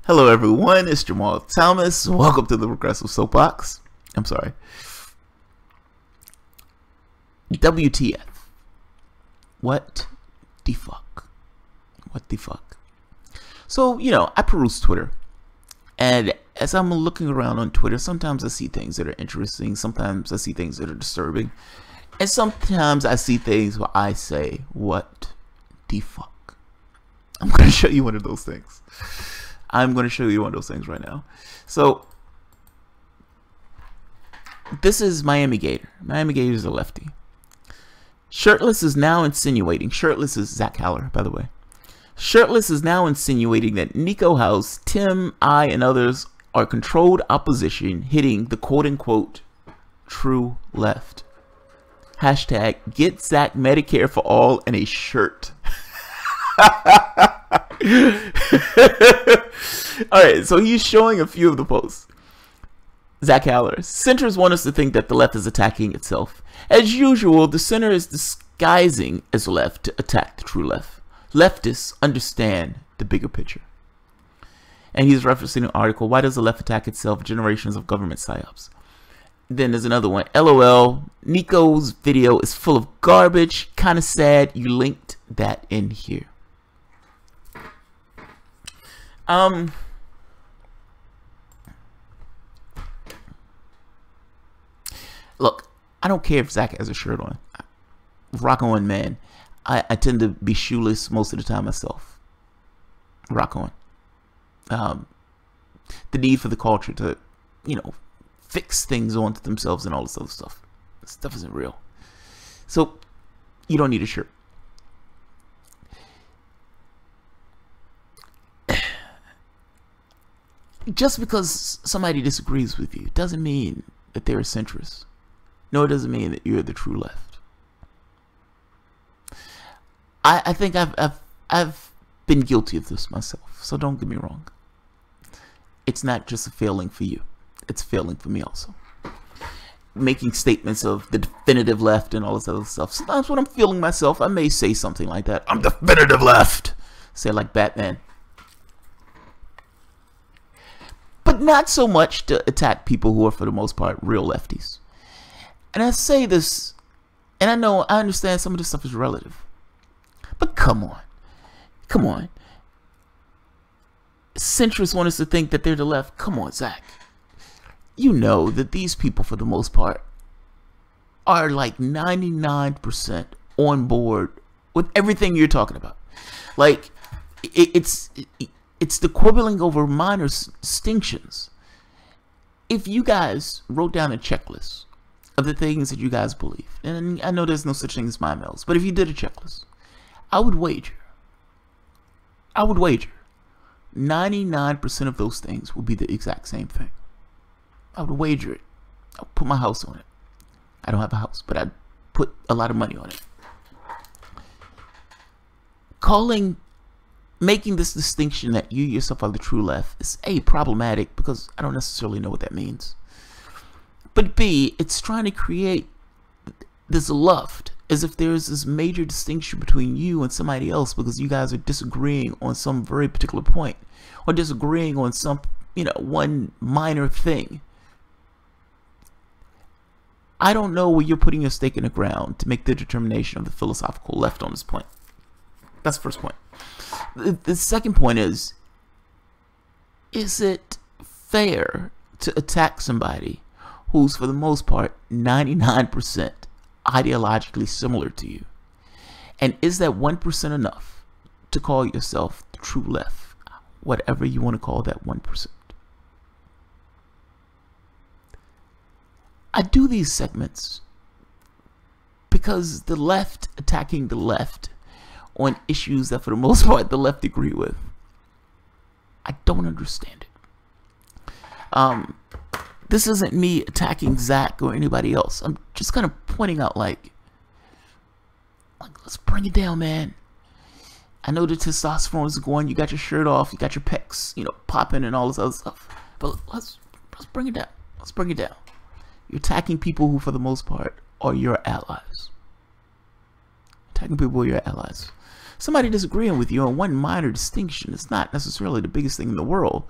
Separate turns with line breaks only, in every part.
Hello everyone, it's Jamal Thomas. Welcome to the Progressive Soapbox. I'm sorry. WTF. What the fuck? What the fuck? So, I peruse Twitter. And as I'm looking around on Twitter, sometimes I see things that are interesting. Sometimes I see things that are disturbing. And sometimes I see things where I say, what the fuck? I'm going to show you one of those things. I'm going to show you one of those things right now. So, this is Miami Gator. Miami Gator is a lefty. Shirtless is now insinuating. Shirtless is Zach Haller, by the way. Shirtless is now insinuating that Nico House, Tim, I, and others are controlled opposition hitting the quote-unquote true left. Hashtag get Zach Medicare for all and a shirt. Alright, so he's showing a few of the posts. Zach Haller. Centers want us to think that the left is attacking itself. As usual, the center is disguising as left to attack the true left. Leftists understand the bigger picture. And he's referencing an article, Why Does the Left Attack Itself? Generations of Government Psyops. Then there's another one. LOL. Nico's video is full of garbage. Kind of sad you linked that in here. Look, I don't care if Zach has a shirt on. Rock on, man. I tend to be shoeless most of the time myself. Rock on. The need for the culture to, fix things onto themselves and all this other stuff. This stuff isn't real. So, you don't need a shirt. Just because somebody disagrees with you doesn't mean that they're a centrist. No, it doesn't mean that you're the true left. I think I've been guilty of this myself, so don't get me wrong. It's not just a failing for you. It's a failing for me also. Making statements of the definitive left and all this other stuff. Sometimes when I'm feeling myself, I may say something like that. I'm definitive left. Say it like Batman. But not so much to attack people who are, for the most part, real lefties. And I say this, and I understand some of this stuff is relative. But come on. Come on. Centrists want us to think that they're the left. Come on, Zach. You know that these people, for the most part, are like 99% on board with everything you're talking about. Like, it's the quibbling over minor distinctions. If you guys wrote down a checklist of the things that you guys believe, and I know there's no such thing as my mails, but if you did a checklist, I would wager 99% of those things will be the exact same thing. I would wager it. I'll put my house on it. I don't have a house, but I'd put a lot of money on it. Making this distinction that you yourself are the true left is A, problematic because I don't necessarily know what that means. But B, it's trying to create this left as if there's this major distinction between you and somebody else because you guys are disagreeing on some very particular point or disagreeing on some, one minor thing. I don't know where you're putting your stake in the ground to make the determination of the philosophical left on this point. That's the first point. The second point is it fair to attack somebody who's, for the most part, 99% ideologically similar to you? And is that 1% enough to call yourself the true left? Whatever you want to call that 1%. I do these segments because the left attacking the left on issues that for the most part the left agree with, I don't understand it. This isn't me attacking Zach or anybody else. I'm just kind of pointing out like let's bring it down, man. I know the testosterone is going, you got your shirt off, you got your pecs, popping and all this other stuff. But let's bring it down. Let's bring it down. You're attacking people who, for the most part, are your allies. Attacking people who are your allies. somebody disagreeing with you on one minor distinction is not necessarily the biggest thing in the world.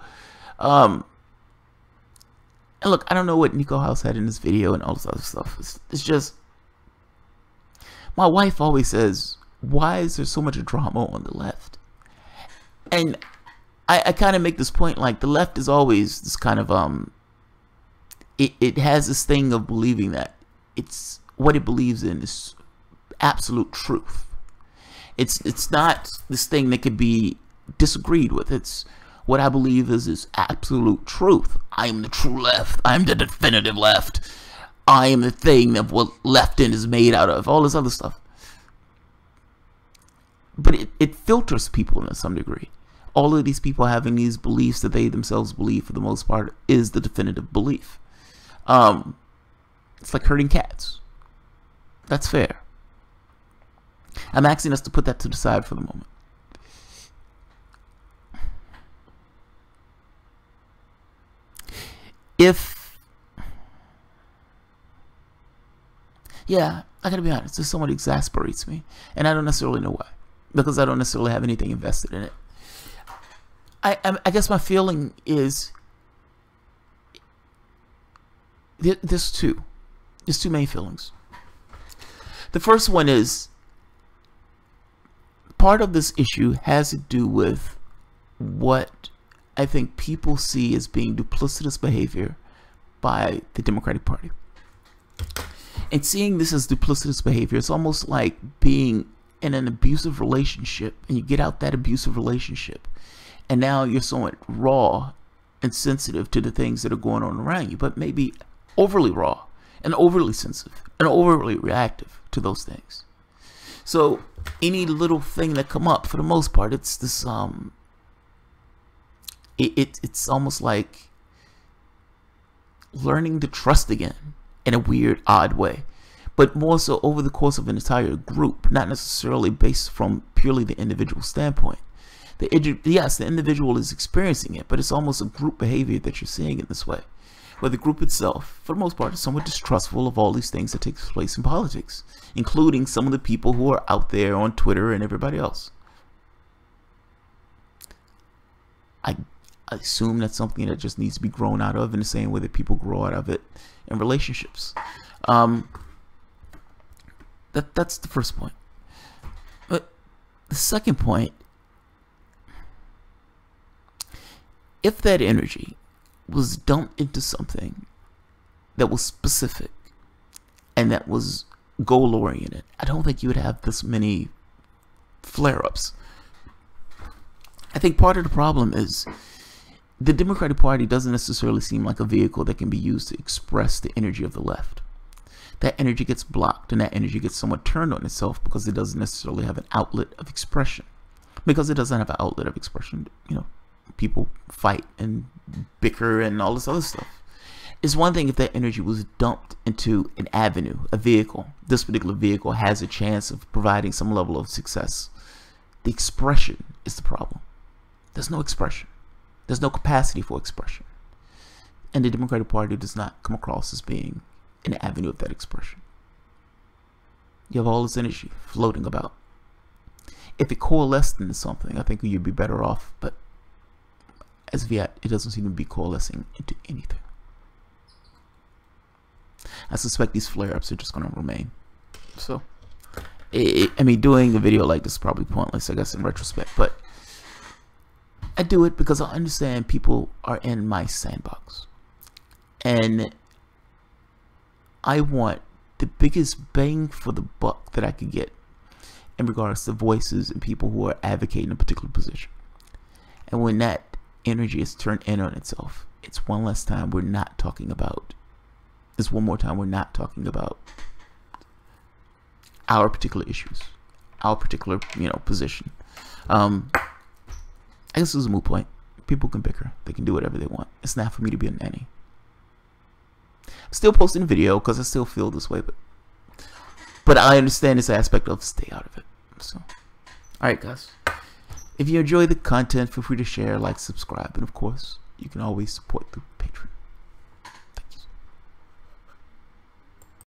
And look, I don't know what Nico House had in this video and all this other stuff. It's just, my wife always says, why is there so much drama on the left? And I kind of make this point, like, the left is always this kind of, it has this thing of believing that it's what it believes in is absolute truth. It's not this thing that could be disagreed with. It's what I believe is absolute truth. I am the true left. I'm the definitive left. I am the thing that what left in is made out of. All this other stuff. But it filters people to some degree. All of these people having these beliefs that they themselves believe, for the most part, is the definitive belief. It's like herding cats. That's fair. I'm asking us to put that to the side for the moment. Yeah, I gotta be honest, this somewhat exasperates me, and I don't necessarily know why, because I don't necessarily have anything invested in it. I guess my feeling is there's two main feelings. The first one is part of this issue has to do with what I think people see as being duplicitous behavior by the Democratic Party. And seeing this as duplicitous behavior, it's almost like being in an abusive relationship, and you get out that abusive relationship, and now you're somewhat raw and sensitive to the things that are going on around you, but maybe overly raw and overly sensitive and overly reactive to those things. So any little thing that come up, for the most part, it's this it's almost like learning to trust again in a weird, odd way, but more so over the course of an entire group, not necessarily based from purely the individual standpoint. Yes, the individual is experiencing it, but it's almost a group behavior that you're seeing in this way, where the group itself, for the most part, is somewhat distrustful of all these things that take place in politics, including some of the people who are out there on Twitter and everybody else. I assume that's something that just needs to be grown out of in the same way that people grow out of it in relationships. That's the first point. But the second point, if that energy was dumped into something that was specific and that was goal oriented, I don't think you would have this many flare-ups. I think part of the problem is the Democratic Party doesn't necessarily seem like a vehicle that can be used to express the energy of the left. That energy gets blocked, and that energy gets somewhat turned on itself because it doesn't necessarily have an outlet of expression. Because it doesn't have an outlet of expression, you know, people fight and bicker and all this other stuff. It's one thing if that energy was dumped into an avenue, a vehicle. This particular vehicle has a chance of providing some level of success. The expression is the problem. There's no expression. There's no capacity for expression. And the Democratic Party does not come across as being an avenue of that expression. You have all this energy floating about. If it coalesced into something, I think you'd be better off, but as of yet, it doesn't seem to be coalescing into anything. I suspect these flare-ups are just going to remain. So, I mean, doing a video like this is probably pointless, I guess, in retrospect, but I do it because I understand people are in my sandbox. And I want the biggest bang for the buck that I could get in regards to voices and people who are advocating a particular position. And when that energy is turned in on itself, it's one less time we're not talking about. It's one more time we're not talking about our particular issues, our particular, position. I guess this is a moot point. People can bicker. They can do whatever they want. It's not for me to be a nanny. I'm still posting a video because I still feel this way, but I understand this aspect of stay out of it. So, alright guys. If you enjoy the content, feel free to share, like, subscribe, and of course, you can always support through